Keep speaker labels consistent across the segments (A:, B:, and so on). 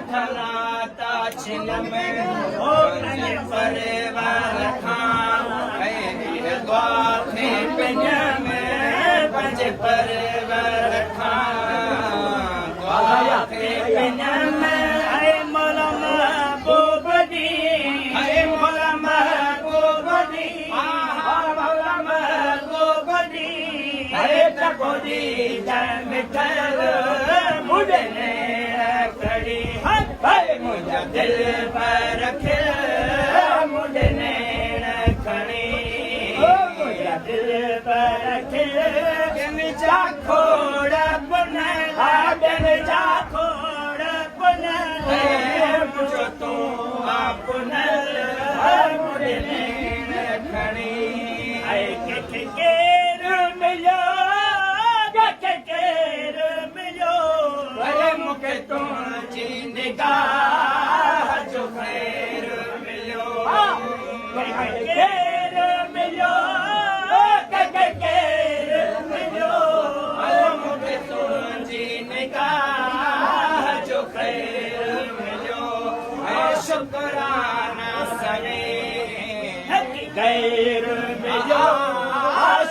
A: थलाता छिलम ओ पंज परवर खां द्वाखे पिञम पंज परवर खां द्वाखे पिञम ऐं मलम बोबडी ऐं मलम बोबडी मलम बोबडी ऐं तकोडी मिठल मुडने खड़ी ऐं मुंहिंजा दिल पर खिल मुडने खड़ी मुंहिंजा दिल पर खिल जा खोड़ पुनल जा खोड़ पुनल मुझो तू पुनल मुडने खड़ी ऐं किथे केर मिलियो केर मिलियो अरे मूंखे तुंहिंजी निगाह जो ख़ैर मिलियो केर मिलियो केर मिलियो अरे मूंखे तुंहिंजी निगाह जो ख़ैर मिलियो ऐं शुक्राना सवे गैर मिलियो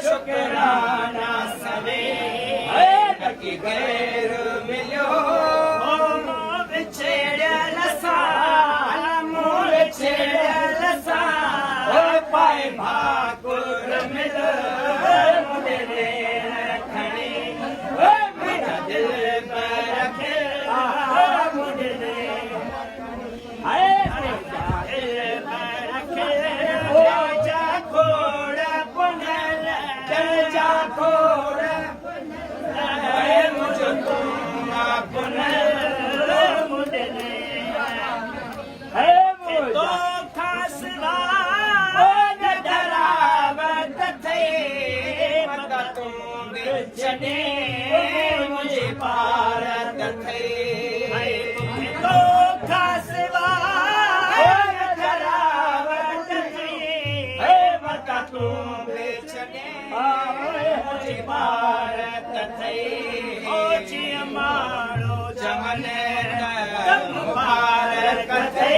A: शुक्राना सवे की गैर मिलियो छेड़ियल सां मूल छेड़ियल सां पाए भाकुर मिल मुडने खणी मुंहिंजा दिल पर खिल मुडने दिल पर खिल जा खोड़ पुनल जा खोड़ मुझो तुम पुनल मुडने तो खासवा डरावत थे मत तुम बिछड़े मुझे पारत थे तो खासवा डरावत थे मत तुम बिछड़े मुझे पारत थे मारो जमन मुबारक थे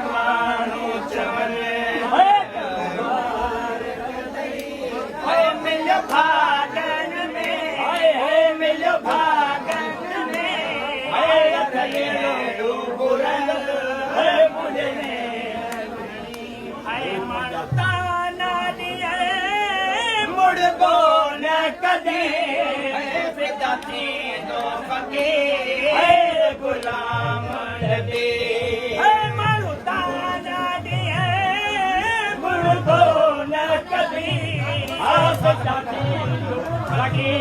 A: मारो जमन मिलो भागन में मिलो भागन में बुरल मुडने मारो ताना दिए मुड़ को न कदे गुलाम दे मारू ताना दिए मुर्गो न कभी लगे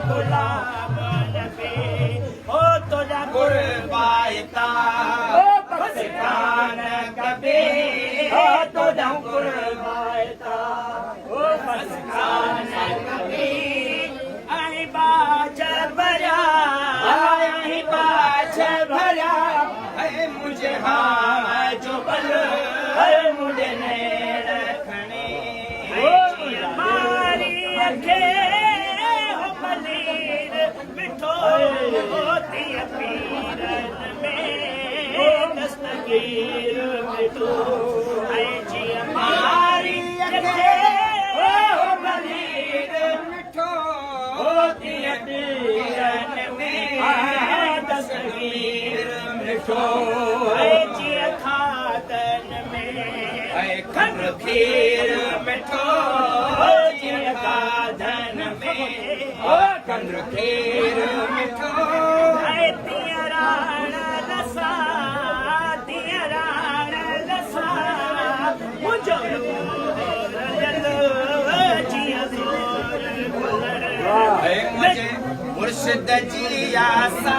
A: गुलाम दे ओ तुझा कुर्बायता पसिकान कभी ओ तुझा कुर्बायता ओ पसिकान कभी मुझे हाँ जो बल मुडने रखने मारी अखे हो पनीर मिठो होती पीरन में दस्तगीर मिठो जी मारी अखे हो पनीर मिठो होती पीरन में दस्तगीर मिठो खातन में खन खीर मिठो जीअं खाधन में खंड खीर मिठो तीअं राण लसा तीअं राण लसा मुंहिंजो जीअं मुर्शिद जी आसा